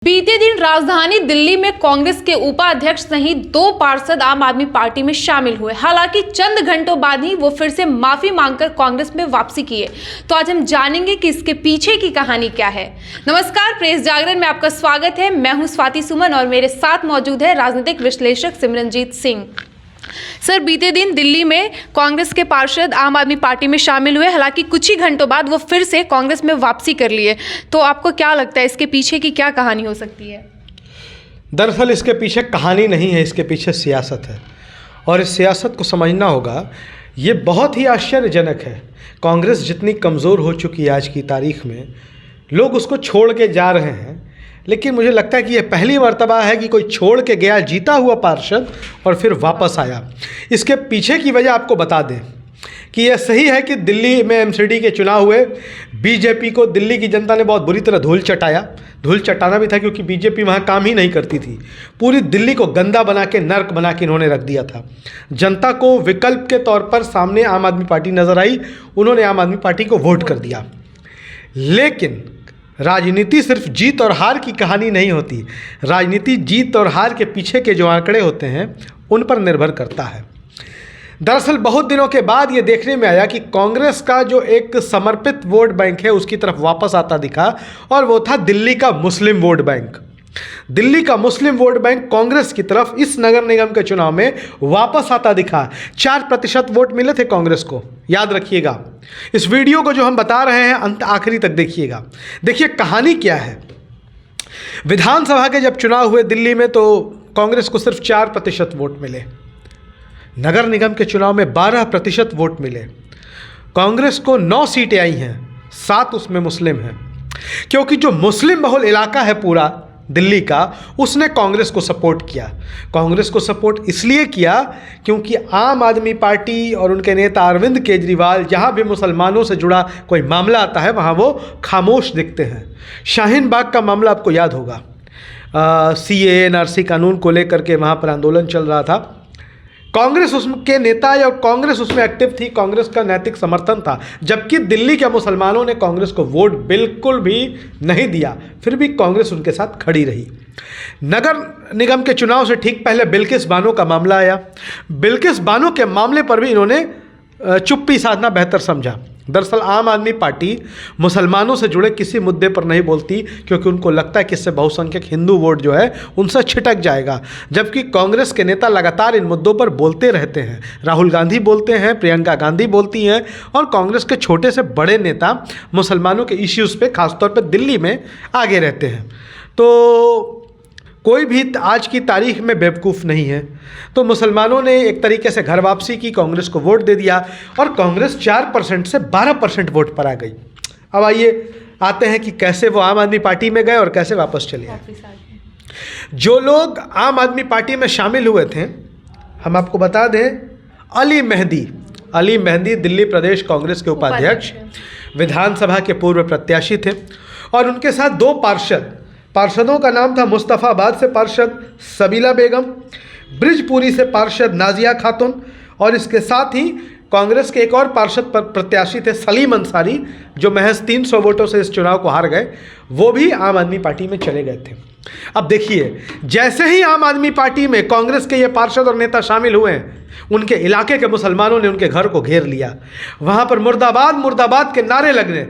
बीते दिन राजधानी दिल्ली में कांग्रेस के उपाध्यक्ष सहित 2 पार्षद आम आदमी पार्टी में शामिल हुए। हालांकि चंद घंटों बाद ही वो फिर से माफी मांगकर कांग्रेस में वापसी किए। तो आज हम जानेंगे कि इसके पीछे की कहानी क्या है। नमस्कार, प्रेस जागरण में आपका स्वागत है। मैं हूं स्वाति सुमन और मेरे साथ मौजूद है राजनीतिक विश्लेषक सिमरनजीत सिंह। सर, बीते दिन दिल्ली में कांग्रेस के पार्षद आम आदमी पार्टी में शामिल हुए। हालांकि कुछ ही घंटों बाद वो फिर से कांग्रेस में वापसी कर लिए। तो आपको क्या लगता है, इसके पीछे की क्या कहानी हो सकती है? दरअसल इसके पीछे कहानी नहीं है, इसके पीछे सियासत है और इस सियासत को समझना होगा। ये बहुत ही आश्चर्यजनक है। कांग्रेस जितनी कमज़ोर हो चुकी है आज की तारीख में, लोग उसको छोड़ के जा रहे हैं। लेकिन मुझे लगता है कि यह पहली मर्तबा है कि कोई छोड़ के गया जीता हुआ पार्षद और फिर वापस आया। इसके पीछे की वजह आपको बता दें कि यह सही है कि दिल्ली में एमसीडी के चुनाव हुए। बीजेपी को दिल्ली की जनता ने बहुत बुरी तरह धूल चटाया। धूल चटाना भी था क्योंकि बीजेपी वहाँ काम ही नहीं करती थी। पूरी दिल्ली को गंदा बना के, नर्क बना के इन्होंने रख दिया था। जनता को विकल्प के तौर पर सामने आम आदमी पार्टी नज़र आई। उन्होंने आम आदमी पार्टी को वोट कर दिया। लेकिन राजनीति सिर्फ जीत और हार की कहानी नहीं होती। राजनीति जीत और हार के पीछे के जो आंकड़े होते हैं उन पर निर्भर करता है। दरअसल बहुत दिनों के बाद ये देखने में आया कि कांग्रेस का जो एक समर्पित वोट बैंक है उसकी तरफ वापस आता दिखा, और वो था दिल्ली का मुस्लिम वोट बैंक। दिल्ली का मुस्लिम वोट बैंक कांग्रेस की तरफ इस नगर निगम के चुनाव में वापस आता दिखा। 4% वोट मिले थे कांग्रेस को, याद रखिएगा। इस वीडियो को जो हम बता रहे हैं अंत आखिरी तक देखिएगा। देखिए कहानी क्या है। विधानसभा के जब चुनाव हुए दिल्ली में तो कांग्रेस को सिर्फ 4% वोट मिले। नगर निगम के चुनाव में 12% वोट मिले। कांग्रेस को 9 सीटें आई हैं, 7 उसमें मुस्लिम हैं। क्योंकि जो मुस्लिम बहुल इलाका है पूरा दिल्ली का, उसने कांग्रेस को सपोर्ट किया। कांग्रेस को सपोर्ट इसलिए किया क्योंकि आम आदमी पार्टी और उनके नेता अरविंद केजरीवाल जहां भी मुसलमानों से जुड़ा कोई मामला आता है वहां वो खामोश दिखते हैं। शाहीन बाग का मामला आपको याद होगा। CAA एनआरसी कानून को लेकर के वहां पर आंदोलन चल रहा था। कांग्रेस उसके नेता या कांग्रेस उसमें एक्टिव थी, कांग्रेस का नैतिक समर्थन था। जबकि दिल्ली के मुसलमानों ने कांग्रेस को वोट बिल्कुल भी नहीं दिया, फिर भी कांग्रेस उनके साथ खड़ी रही। नगर निगम के चुनाव से ठीक पहले बिल्किस बानो का मामला आया। बिल्किस बानो के मामले पर भी इन्होंने चुप्पी साधना बेहतर समझा। दरअसल आम आदमी पार्टी मुसलमानों से जुड़े किसी मुद्दे पर नहीं बोलती क्योंकि उनको लगता है कि इससे बहुसंख्यक हिंदू वोट जो है उनसे छिटक जाएगा। जबकि कांग्रेस के नेता लगातार इन मुद्दों पर बोलते रहते हैं। राहुल गांधी बोलते हैं, प्रियंका गांधी बोलती हैं, और कांग्रेस के छोटे से बड़े नेता मुसलमानों के इश्यूज़ पे खासतौर पर दिल्ली में आगे रहते हैं। तो कोई भी आज की तारीख में बेवकूफ़ नहीं है। तो मुसलमानों ने एक तरीके से घर वापसी की, कांग्रेस को वोट दे दिया और कांग्रेस 4% से 12% वोट पर आ गई। अब आइए आते हैं कि कैसे वो आम आदमी पार्टी में गए और कैसे वापस चले आए। जो लोग आम आदमी पार्टी में शामिल हुए थे, हम आपको बता दें, अली मेहंदी दिल्ली प्रदेश कांग्रेस के उपाध्यक्ष, विधानसभा के पूर्व प्रत्याशी थे। और उनके साथ 2 पार्षदों का नाम था मुस्तफ़ाबाद से पार्षद सबीला बेगम, ब्रिजपुरी से पार्षद नाजिया खातून, और इसके साथ ही कांग्रेस के एक और पार्षद प्रत्याशी थे सलीम अंसारी, जो महज 300 वोटों से इस चुनाव को हार गए। वो भी आम आदमी पार्टी में चले गए थे। अब देखिए, जैसे ही आम आदमी पार्टी में कांग्रेस के ये पार्षद और नेता शामिल हुए हैं, उनके इलाके के मुसलमानों ने उनके घर को घेर लिया। वहाँ पर मुर्दाबाद मुर्दाबाद के नारे लगने,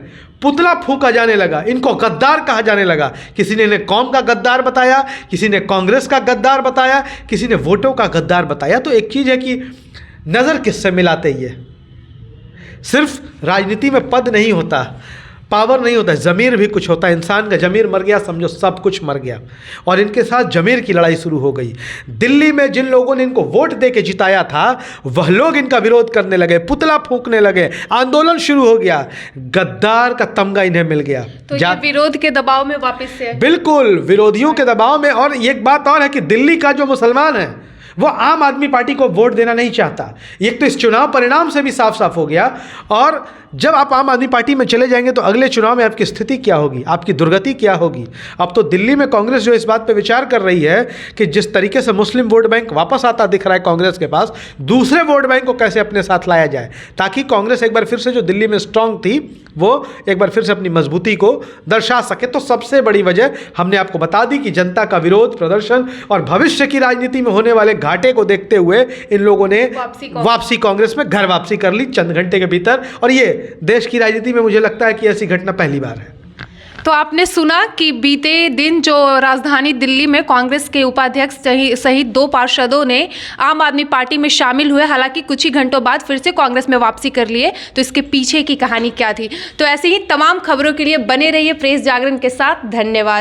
पुतला फूंका जाने लगा, इनको गद्दार कहा जाने लगा। किसी ने इन्हें कौम का गद्दार बताया, किसी ने कांग्रेस का गद्दार बताया, किसी ने वोटों का गद्दार बताया। तो एक चीज़ है कि नज़र किससे मिलाते ही है। सिर्फ राजनीति में पद नहीं होता, पावर नहीं होता, ज़मीर भी कुछ होता है। इंसान का ज़मीर मर गया, समझो सब कुछ मर गया। और इनके साथ ज़मीर की लड़ाई शुरू हो गई। दिल्ली में जिन लोगों ने इनको वोट दे के जिताया था वह लोग इनका विरोध करने लगे, पुतला फूंकने लगे, आंदोलन शुरू हो गया। गद्दार का तमगा इन्हें मिल गया। तो ये विरोध के दबाव में वापस से, बिल्कुल विरोधियों के दबाव में। और एक बात और है कि दिल्ली का जो मुसलमान है वो आम आदमी पार्टी को वोट देना नहीं चाहता। एक तो इस चुनाव परिणाम से भी साफ साफ हो गया, और जब आप आम आदमी पार्टी में चले जाएंगे तो अगले चुनाव में आपकी स्थिति क्या होगी, आपकी दुर्गति क्या होगी। अब तो दिल्ली में कांग्रेस जो इस बात पे विचार कर रही है कि जिस तरीके से मुस्लिम वोट बैंक वापस आता दिख रहा है कांग्रेस के पास, दूसरे वोट बैंक को कैसे अपने साथ लाया जाए, ताकि कांग्रेस एक बार फिर से जो दिल्ली में स्ट्रांग थी वो एक बार फिर से अपनी मजबूती को दर्शा सके। तो सबसे बड़ी वजह हमने आपको बता दी कि जनता का विरोध प्रदर्शन और भविष्य की राजनीति में होने वाले घाटे को देखते हुए इन लोगों ने वापसी कांग्रेस में घर वापसी कर ली चंद घंटे के भीतर। और ये देश की राजनीति में मुझे लगता है कि ऐसी घटना पहली बार है। तो आपने सुना कि बीते दिन जो राजधानी दिल्ली में कांग्रेस के उपाध्यक्ष सहित 2 पार्षदों ने आम आदमी पार्टी में शामिल हुए, हालांकि कुछ ही घंटों बाद फिर से कांग्रेस में वापसी कर लिए। तो इसके पीछे की कहानी क्या थी? तो ऐसे ही तमाम खबरों के लिए बने रहिए प्रेस जागरण के साथ। धन्यवाद।